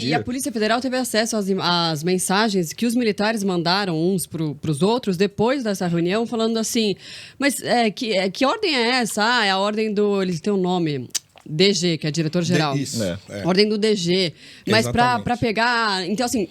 E a Polícia Federal teve acesso às mensagens que os militares mandaram uns para os outros depois dessa reunião, falando assim, mas que ordem é essa? Ah, é a ordem do... Eles têm um nome... DG, que é diretor-geral. Isso. Ordem do DG. Mas para pegar... Então, assim,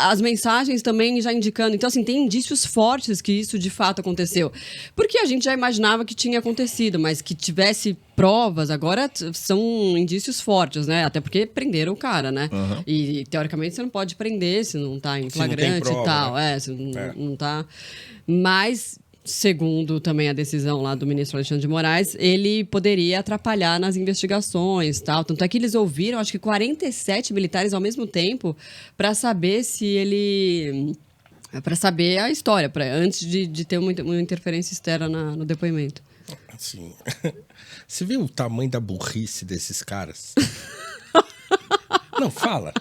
as mensagens também já indicando... Então, assim, tem indícios fortes que isso de fato aconteceu. Porque a gente já imaginava que tinha acontecido, mas que tivesse provas, agora são indícios fortes, né? Até porque prenderam o cara, né? Uhum. E, teoricamente, você não pode prender se não tá em flagrante prova, e tal. Né? Se não tá... Mas... Segundo também a decisão lá do ministro Alexandre de Moraes, ele poderia atrapalhar nas investigações, tal. Tanto é que eles ouviram, acho que 47 militares ao mesmo tempo, para saber se ele... para saber a história, antes de ter uma interferência externa no depoimento. Assim, você viu o tamanho da burrice desses caras? Não, fala.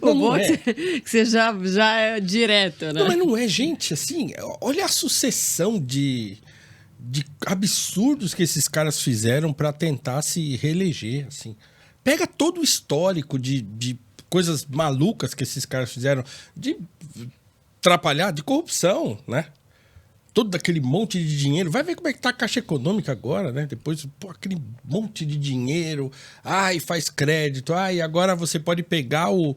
O bom é que você já é direto, né? Não, mas não é, gente, assim, olha a sucessão de absurdos que esses caras fizeram para tentar se reeleger, assim. Pega todo o histórico de coisas malucas que esses caras fizeram, de atrapalhar, de corrupção, né? Todo aquele monte de dinheiro. Vai ver como é que tá a Caixa Econômica agora, né? Depois, aquele monte de dinheiro. Ai, faz crédito. Ai, agora você pode pegar o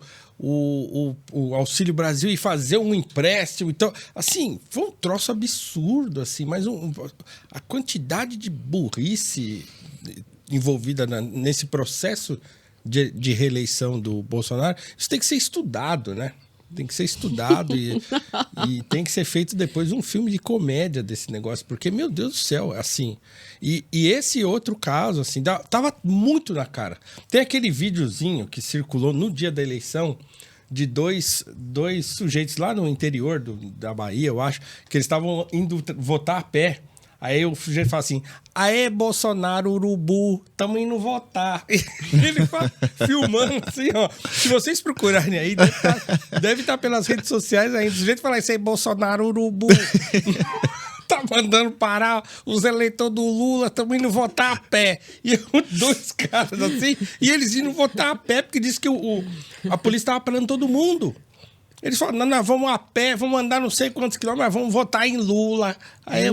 Auxílio Brasil e fazer um empréstimo. Então, assim, foi um troço absurdo, assim. Mas a quantidade de burrice envolvida nesse processo de reeleição do Bolsonaro, isso tem que ser estudado, né? Tem que ser estudado e tem que ser feito depois um filme de comédia desse negócio, porque, meu Deus do céu, assim... E esse outro caso, assim, tava muito na cara. Tem aquele videozinho que circulou no dia da eleição de dois sujeitos lá no interior da Bahia, eu acho, que eles estavam indo votar a pé. Aí o sujeito fala assim, aê, Bolsonaro, urubu, tamo indo votar. E ele fala, filmando assim, ó. Se vocês procurarem aí, deve estar pelas redes sociais ainda. O sujeito fala isso aí, Bolsonaro, urubu. Tá mandando parar os eleitores do Lula, tamo indo votar a pé. E dois caras assim, e eles indo votar a pé, porque disse que a polícia tava parando todo mundo. Eles falam, não, vamos a pé, vamos andar não sei quantos quilômetros, mas vamos votar em Lula. Aí,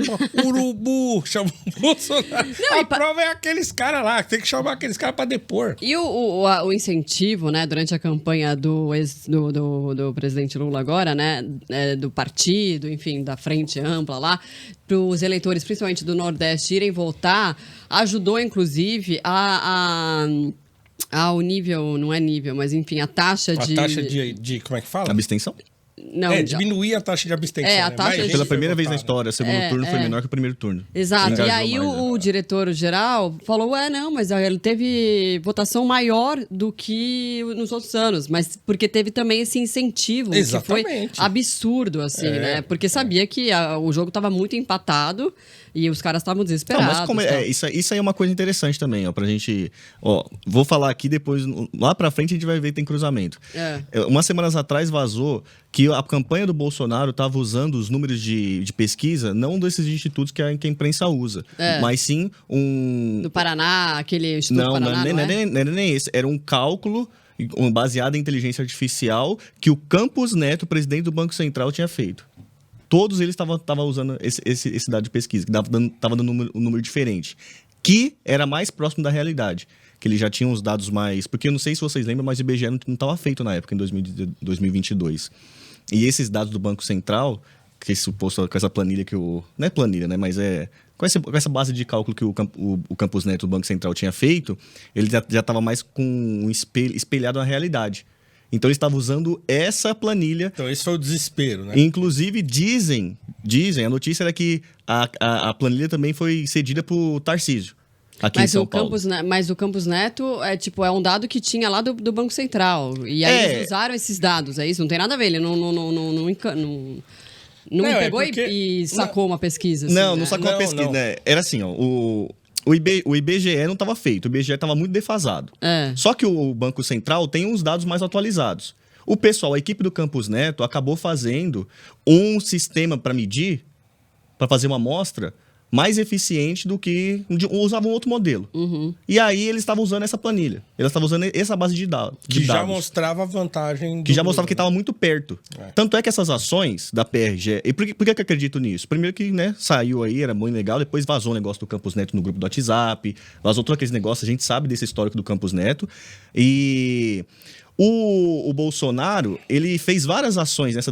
urubu, chama o Bolsonaro. Não, a prova é aqueles caras lá, tem que chamar aqueles caras para depor. E o incentivo, né, durante a campanha do presidente Lula agora, né, do partido, enfim, da frente ampla lá, para os eleitores, principalmente do Nordeste, irem votar, ajudou, inclusive, o nível, não é nível, mas enfim, a taxa de... A taxa de como é que fala? Abstenção? Não, diminuir a taxa de abstenção. a taxa Pela primeira vez na história, o segundo turno foi menor que o primeiro turno. Exato. E aí o diretor-geral falou, não, mas ele teve votação maior do que nos outros anos, mas porque teve também esse incentivo, exatamente, que foi absurdo, assim, né? Porque sabia que o jogo estava muito empatado e os caras estavam desesperados. Não, mas isso aí é uma coisa interessante também, ó, pra gente... Ó, vou falar aqui depois, lá pra frente a gente vai ver que tem cruzamento. Umas semanas atrás vazou que a campanha do Bolsonaro estava usando os números de pesquisa, não desses institutos que a imprensa usa, mas sim do Paraná, aquele Instituto Paraná, não era nem esse. Era um cálculo baseado em inteligência artificial que o Campos Neto, presidente do Banco Central, tinha feito. Todos eles estavam usando esse dado de pesquisa, que estava dando um número diferente, que era mais próximo da realidade. Que ele já tinha uns dados mais... Porque eu não sei se vocês lembram, mas o IBGE não estava feito na época, em 2022. E esses dados do Banco Central, que suposto com essa planilha que o... Não é planilha, né? Mas com essa base de cálculo que o Campos Neto do Banco Central tinha feito, ele já estava mais com um espelhado na realidade. Então, ele estava usando essa planilha. Então, esse foi o desespero, né? Inclusive, dizem, a notícia era que a planilha também foi cedida por Tarcísio. Mas o Campos Neto é um dado que tinha lá do Banco Central. E aí eles usaram esses dados, é isso? Não tem nada a ver, ele não pegou e sacou uma pesquisa. Assim, não sacou uma pesquisa, né? Era assim, ó, o IBGE não estava feito, o IBGE estava muito defasado. Só que o Banco Central tem uns dados mais atualizados. O pessoal, a equipe do Campos Neto, acabou fazendo um sistema para medir, para fazer uma amostra, mais eficiente do que... Usavam outro modelo. E aí eles estavam usando essa planilha. Eles estavam usando essa base de dados. Que já mostrava a vantagem. Que já mostrava que estava muito perto. Tanto é que essas ações da PRGE... E por que eu acredito nisso? Primeiro que, né, saiu aí, era muito legal. Depois vazou o negócio do Campos Neto no grupo do WhatsApp. Vazou todos aqueles negócios. A gente sabe desse histórico do Campos Neto. E... O Bolsonaro, ele fez várias ações nessa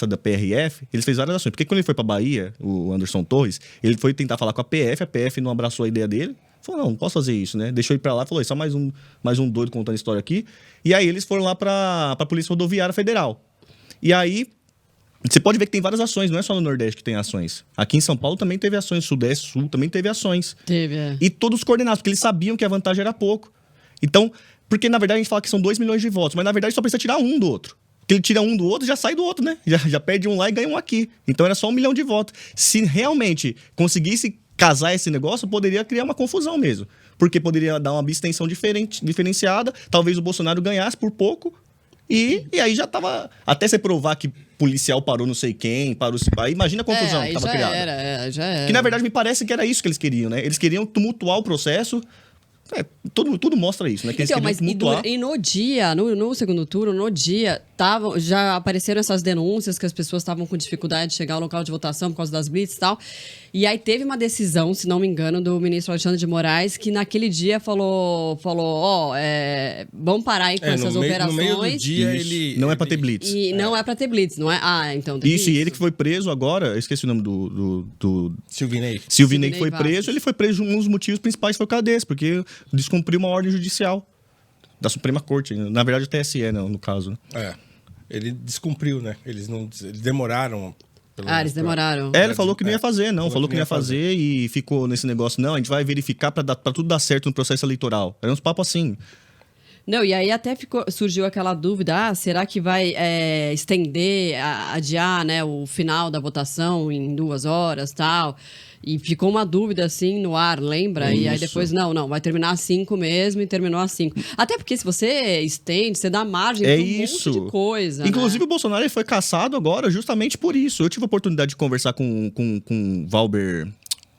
da PRF, ele fez várias ações, porque quando ele foi pra Bahia, o Anderson Torres, ele foi tentar falar com a PF não abraçou a ideia dele, falou, não posso fazer isso, né? Deixou ele pra lá, falou, só mais um doido contando história aqui, e aí eles foram lá pra Polícia Rodoviária Federal. E aí, você pode ver que tem várias ações, não é só no Nordeste que tem ações. Aqui em São Paulo também teve ações, Sudeste, Sul também teve ações. E todos coordenados, porque eles sabiam que a vantagem era pouco. Então... Porque, na verdade, a gente fala que são 2 milhões de votos, mas, na verdade, só precisa tirar um do outro. Porque ele tira um do outro, já sai do outro, né? Já perde um lá e ganha um aqui. Então, era só 1 milhão de votos. Se realmente conseguisse casar esse negócio, poderia criar uma confusão mesmo. Porque poderia dar uma abstenção diferenciada, talvez o Bolsonaro ganhasse por pouco, e aí já tava... Até você provar que policial parou não sei quem, parou... Aí imagina a confusão que tava criada. Já era. Que, na verdade, me parece que era isso que eles queriam, né? Eles queriam tumultuar o processo... tudo mostra isso, né? Que então, mas e no dia, no segundo turno, já apareceram essas denúncias que as pessoas estavam com dificuldade de chegar ao local de votação por causa das blitz e tal. E aí teve uma decisão, se não me engano, do ministro Alexandre de Moraes, que naquele dia falou, vamos parar aí com essas operações. No meio do dia não é pra ter blitz. E não é pra ter blitz, não é? Ah, então... Isso, e ele que foi preso agora, eu esqueci o nome do Silvinei. Silvinei que foi preso, ele foi preso, um dos motivos principais foi o desse, porque descumpriu uma ordem judicial da Suprema Corte, na verdade o TSE, no caso. Ele descumpriu, né? Eles demoraram. Eles demoraram. Ele falou que não ia fazer, falou que não ia fazer e ficou nesse negócio, não, a gente vai verificar pra tudo dar certo no processo eleitoral. Era uns papos assim. Não, e aí até surgiu aquela dúvida, será que vai estender, adiar, né, o final da votação em 2 horas e tal? E ficou uma dúvida, assim, no ar, lembra? Isso. E aí depois, não, vai terminar às 5 mesmo e terminou às 5. Até porque se você estende, você dá margem para um monte de coisa. Inclusive, né? O Bolsonaro foi caçado agora justamente por isso. Eu tive a oportunidade de conversar com Valber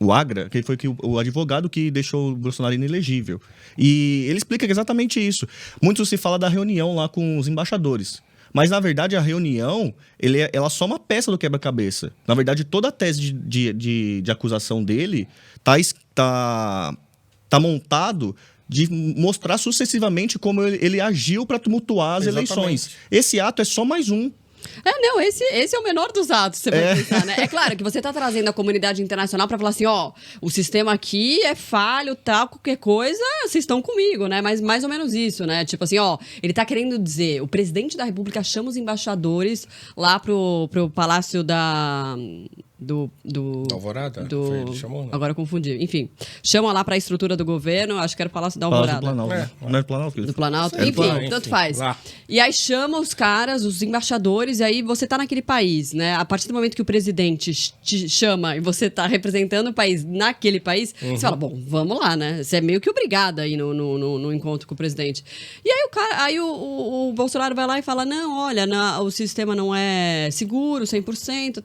Agra, que foi o advogado que deixou o Bolsonaro inelegível. E ele explica exatamente isso. Muito se fala da reunião lá com os embaixadores. Mas, na verdade, a reunião, ela é só uma peça do quebra-cabeça. Na verdade, toda a tese de acusação dele tá montado de mostrar sucessivamente como ele agiu para tumultuar as eleições. Esse ato é só mais um. Esse é o menor dos atos, você vai pensar, né? É claro que você tá trazendo a comunidade internacional para falar assim, o sistema aqui é falho, tal, qualquer coisa, vocês estão comigo, né? Mas mais ou menos isso, né? Tipo assim, ele tá querendo dizer, o presidente da República chama os embaixadores lá pro Palácio da Alvorada? Ele chamou, né? Agora eu confundi. Enfim, chama lá pra estrutura do governo, acho que era o Palácio da Alvorada. Palácio do Planalto. Não é do Planalto? Do Planalto. Enfim, tanto faz. Lá. E aí chama os caras, os embaixadores, e aí você tá naquele país, né? A partir do momento que o presidente te chama e você tá representando o país naquele país, você fala, bom, vamos lá, né? Você é meio que obrigada aí no encontro com o presidente. E aí o Bolsonaro vai lá e fala, não, olha, o sistema não é seguro, 100%,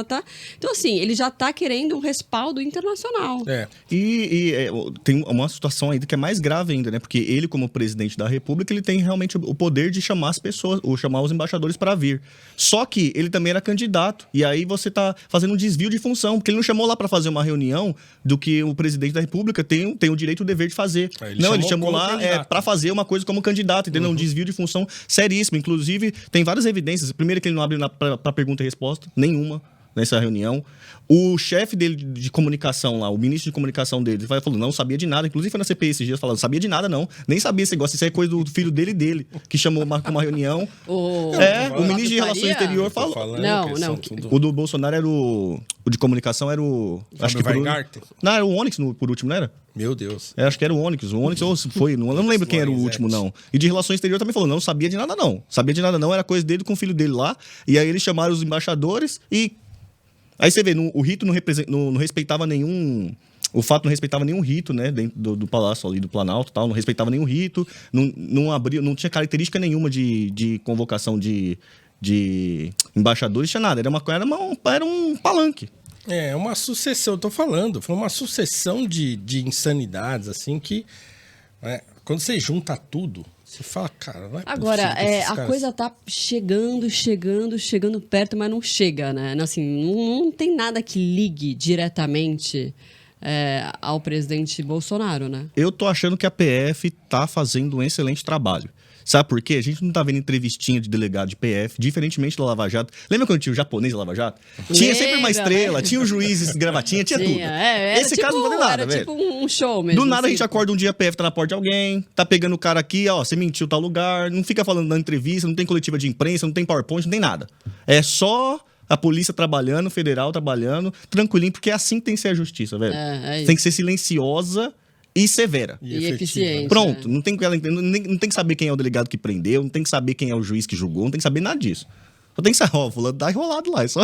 tá. Então, assim, ele já está querendo um respaldo internacional. E tem uma situação ainda que é mais grave ainda, né? Porque ele, como presidente da República, ele tem realmente o poder de chamar as pessoas, ou chamar os embaixadores para vir. Só que ele também era candidato. E aí você está fazendo um desvio de função, porque ele não chamou lá para fazer uma reunião do que o presidente da República tem o direito e o dever de fazer. Ele chamou lá para fazer uma coisa como candidato, entendeu? Um desvio de função seríssimo. Inclusive, tem várias evidências. Primeiro que ele não abre para pergunta e resposta, nenhuma. Nessa reunião, o chefe dele de comunicação lá, o ministro de comunicação dele, falou, não sabia de nada, inclusive foi na CPI esses dias, falando, sabia de nada não, nem sabia esse negócio, isso é coisa do filho dele, que chamou uma reunião. O ministro de Relações Exteriores falou. Não. O do Bolsonaro era o de comunicação era o... Acho que não, era o Onyx por último, não era? Meu Deus. Acho que era o Onyx foi, não lembro quem era o último, não. E de Relações Exteriores também falou, não sabia de nada não, era coisa dele com o filho dele lá, e aí eles chamaram os embaixadores e... Aí você vê, o rito não respeitava nenhum... O fato não respeitava nenhum rito, né? Dentro do palácio ali do Planalto e tal. Não respeitava nenhum rito. Não tinha característica nenhuma de convocação de embaixadores. Tinha nada. Era um palanque. É uma sucessão, eu tô falando, foi uma sucessão de insanidades, assim, que quando você junta tudo, você fala, cara, não é Agora, possível a coisa tá chegando perto, mas não chega, né? Assim, não tem nada que ligue diretamente ao presidente Bolsonaro, né? Eu tô achando que a PF tá fazendo um excelente trabalho. Sabe por quê? A gente não tá vendo entrevistinha de delegado de PF, diferentemente da Lava Jato. Lembra quando tinha o japonês da Lava Jato? Tinha sempre uma estrela, tinha o juiz gravatinha, tinha tudo. Esse caso não vale nada, era velho. tipo um show mesmo. Do nada assim. a gente acorda um dia, a PF tá na porta de alguém, tá pegando o cara aqui, ó, você mentiu tal lugar, não fica falando na entrevista, não tem coletiva de imprensa, não tem PowerPoint, não tem nada. É só a polícia trabalhando, o federal trabalhando, tranquilinho, porque é assim que tem que ser a justiça, velho. Tem que ser silenciosa e severa. E eficiente. Pronto, não tem que saber quem é o delegado que prendeu, não tem que saber quem é o juiz que julgou, não tem que saber nada disso. Só tem que saber, ó, fulano tá enrolado lá, é só...